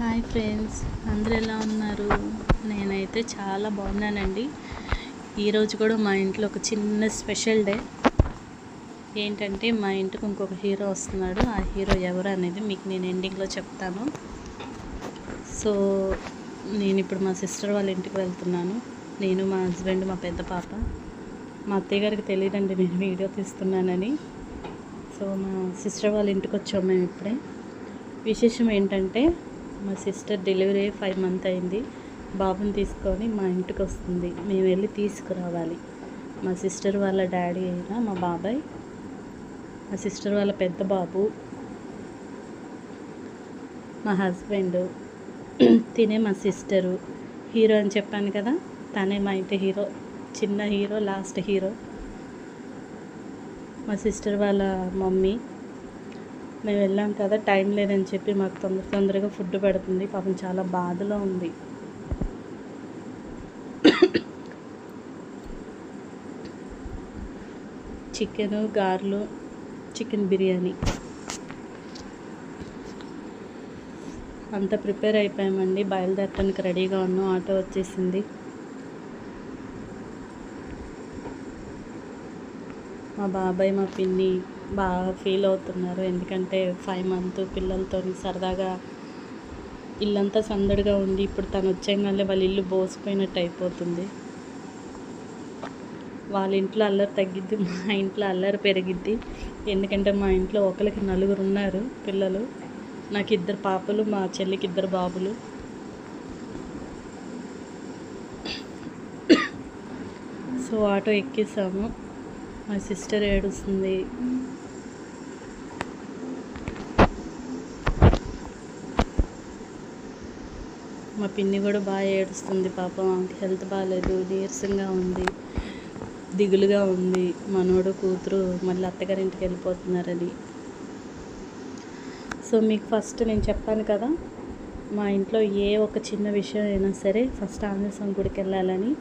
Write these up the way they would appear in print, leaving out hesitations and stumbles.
Hi friends, అందరూ ఎలా ఉన్నారు? నేనైతే చాలా బాగున్నానండి. ఈరోజు కూడా మా ఇంట్లో ఒక చిన్న స్పెషల్ డే. ఏంటంటే మా ఇంటికి ఇంకొక హీరో వస్తున్నాడు. ఆ హీరో ఎవరు అనేది మీకు నేను ఎండింగ్లో చెప్తాను. సో నేను ఇప్పుడు మా సిస్టర్ వాళ్ళ ఇంటికి వెళ్తున్నాను. నేను, మా హస్బెండ్, మా పెద్ద పాప. మా అత్తయ్య గారికి తెలియదండి నేను వీడియో తీస్తున్నానని. సో మా సిస్టర్ వాళ్ళ ఇంటికి వచ్చాము మేము ఇప్పుడే. విశేషం ఏంటంటే మా సిస్టర్ డెలివరీ 5 months అయింది. బాబుని తీసుకొని మా ఇంటికి వస్తుంది. మేము వెళ్ళి తీసుకురావాలి. మా సిస్టర్ వాళ్ళ డాడీ అయినా మా బాబాయ్, మా సిస్టర్ వాళ్ళ పెద్ద బాబు, మా హస్బెండ్, తినే మా సిస్టరు. హీరో అని చెప్పాను కదా, తనే మా ఇంటి హీరో. చిన్న హీరో, లాస్ట్ హీరో. మా సిస్టర్ వాళ్ళ మమ్మీ. మేము వెళ్ళాం కదా, టైం లేదని చెప్పి మాకు తొందరగా ఫుడ్ పెడుతుంది. పాపం చాలా బాధలో ఉంది. చికెను, గారెలు, చికెన్ బిర్యానీ అంతా ప్రిపేర్ అయిపోయామండి. బయలుదేరటానికి రెడీగా ఉన్నాం. ఆటో వచ్చేసింది. మా బాబాయ్, మా పిన్ని బాగా ఫీల్ అవుతున్నారు. ఎందుకంటే 5 months పిల్లలతో సరదాగా ఇల్లంతా సందడిగా ఉంది. ఇప్పుడు తను వచ్చేగానే వాళ్ళ ఇల్లు బోసిపోయినట్టు అయిపోతుంది. వాళ్ళ ఇంట్లో అల్లరి తగ్గిద్ది, మా ఇంట్లో అల్లరి పెరిగిద్ది. ఎందుకంటే మా ఇంట్లో ఒకరికి 4 ఉన్నారు పిల్లలు. నాకు 2 పాపలు, మా చెల్లికి 2 బాబులు. సో ఆటో ఎక్కేసాము. మా సిస్టర్ ఏడుస్తుంది. మా పిన్ని కూడా బాగా ఏడుస్తుంది. పాపం ఆమెకి హెల్త్ బాగాలేదు, నీరసంగా ఉంది, దిగులుగా ఉంది. మనోడు, కూతురు మళ్ళీ అత్తగారింటికి వెళ్ళిపోతున్నారని. సో మీకు ఫస్ట్ నేను చెప్పాను కదా, మా ఇంట్లో ఏ ఒక చిన్న విషయం అయినా సరే ఫస్ట్ ఆంజనేయ స్వామి గుడికి వెళ్ళాలని.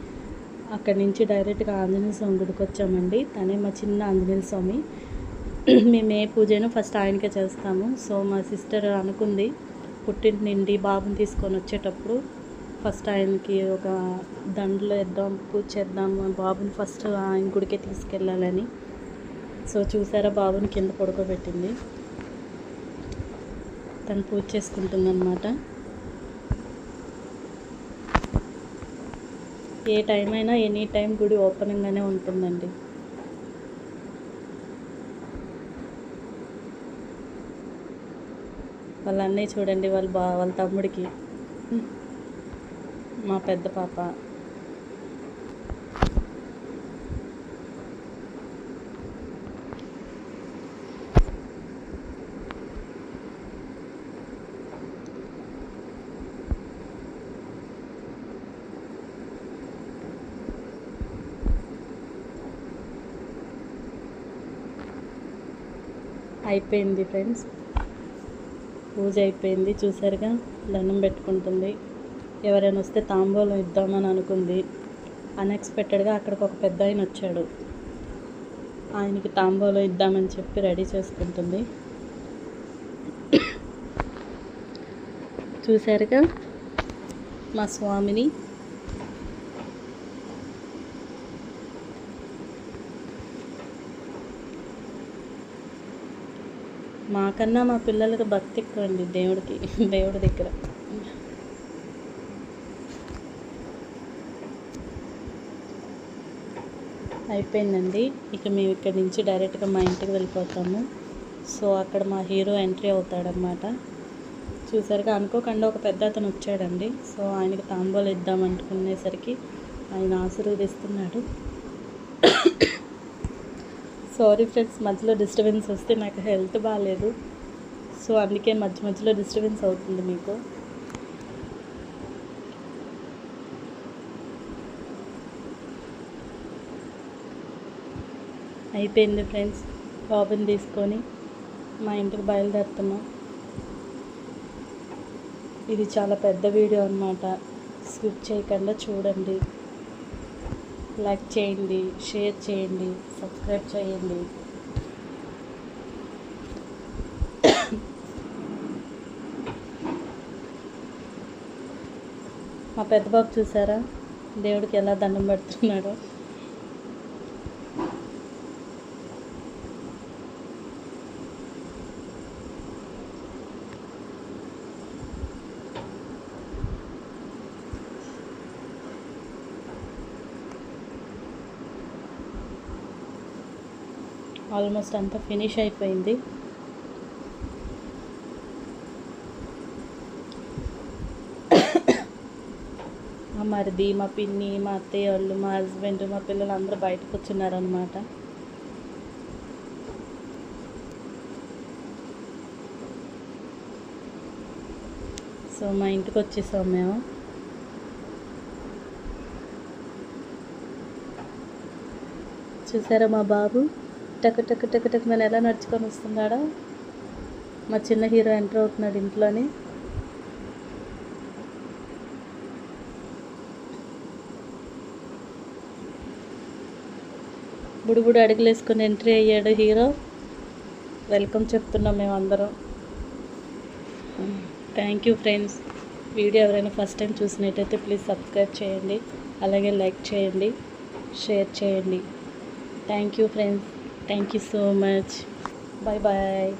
అక్కడి నుంచి డైరెక్ట్గా ఆంజనేయ స్వామి గుడికి వచ్చామండి. తనే మా చిన్న ఆంజనేయ స్వామి. మేము ఏ పూజను ఫస్ట్ ఆయనకే చేస్తాము. సో మా సిస్టర్ అనుకుంది, పుట్టింటి నుండి బాబుని తీసుకొని వచ్చేటప్పుడు ఫస్ట్ ఆయనకి ఒక దండలు వేద్దాం, పూజ చేద్దాం, బాబుని ఫస్ట్ ఆయన గుడికే తీసుకెళ్ళాలని. సో చూసారా, బాబుని కింద పడుకోబెట్టింది. తను పూజ చేసుకుంటుందన్నమాట. ఏ టైం అయినా ఎనీ టైం గుడి ఓపెన్గానే ఉంటుందండి. వాళ్ళ అన్నయ్య చూడండి, వాళ్ళ తమ్ముడికి, మా పెద్ద పాప. అయిపోయింది ఫ్రెండ్స్, పూజ అయిపోయింది. చూసారుగా, దండం పెట్టుకుంటుంది. ఎవరైనా వస్తే తాంబూలం ఇద్దామని అనుకుంది. అన్ఎక్స్పెక్టెడ్గా అక్కడికి ఒక పెద్ద ఆయన వచ్చాడు. ఆయనకి తాంబూలం ఇద్దామని చెప్పి రెడీ చేసుకుంటుంది. చూసారుగా మా స్వామిని. మాకన్నా మా పిల్లలకు భక్తి ఎక్కువ అండి దేవుడి దగ్గర. అయిపోయిందండి. ఇక మేము ఇక్కడి నుంచి డైరెక్ట్గా మా ఇంటికి వెళ్ళిపోతాము. సో అక్కడ మా హీరో ఎంట్రీ అవుతాడనమాట. చూసారుగా, అనుకోకుండా ఒక పెద్ద అతను వచ్చాడండి. సో ఆయనకి తాంబూలం ఇద్దామనుకునేసరికి ఆయన ఆశీర్వదిస్తున్నాడు. సారీ ఫ్రెండ్స్, మధ్యలో డిస్టర్బెన్స్ వస్తే నాకు హెల్త్ బాగాలేదు. సో అందుకే మధ్యలో డిస్టర్బెన్స్ అవుతుంది మీకు. అయిపోయింది ఫ్రెండ్స్, బాబుని తీసుకొని మా ఇంటికి బయలుదేరుతున్నాం. ఇది చాలా పెద్ద వీడియో అన్నమాట. స్కిప్ చేయకుండా చూడండి. లైక్ చేయండి, షేర్ చేయండి, సబ్స్క్రైబ్ చేయండి. మా పెద్ద బాబు చూసారా దేవుడికి ఎలా దండం పెడుతున్నాడో. ఆల్మోస్ట్ అంతా ఫినిష్ అయిపోయింది. మా మరిది, మా పిన్ని, మా అత్తయ్య వాళ్ళు, మా హస్బెండ్, మా పిల్లలు అందరూ బయటకు వచ్చున్నారనమాట. సో మా ఇంటికి వచ్చేసాం మేము. చూసారా మా బాబు టక్ టక్ టక్ టక్ మన ఎలా నడుచుకొని వస్తున్నాడో. మా చిన్న హీరో ఎంటర్ అవుతున్నాడు ఇంట్లోని. బుడిబుడి అడుగులు వేసుకొని ఎంట్రీ అయ్యాడు హీరో. వెల్కమ్ చెప్తున్నాం మేమందరం. Thank you friends. వీడియో ఎవరైనా ఫస్ట్ టైం చూసినట్టయితే ప్లీజ్ సబ్స్క్రైబ్ చేయండి, అలాగే లైక్ చేయండి, షేర్ చేయండి. Thank you friends. Thank you so much. Bye bye.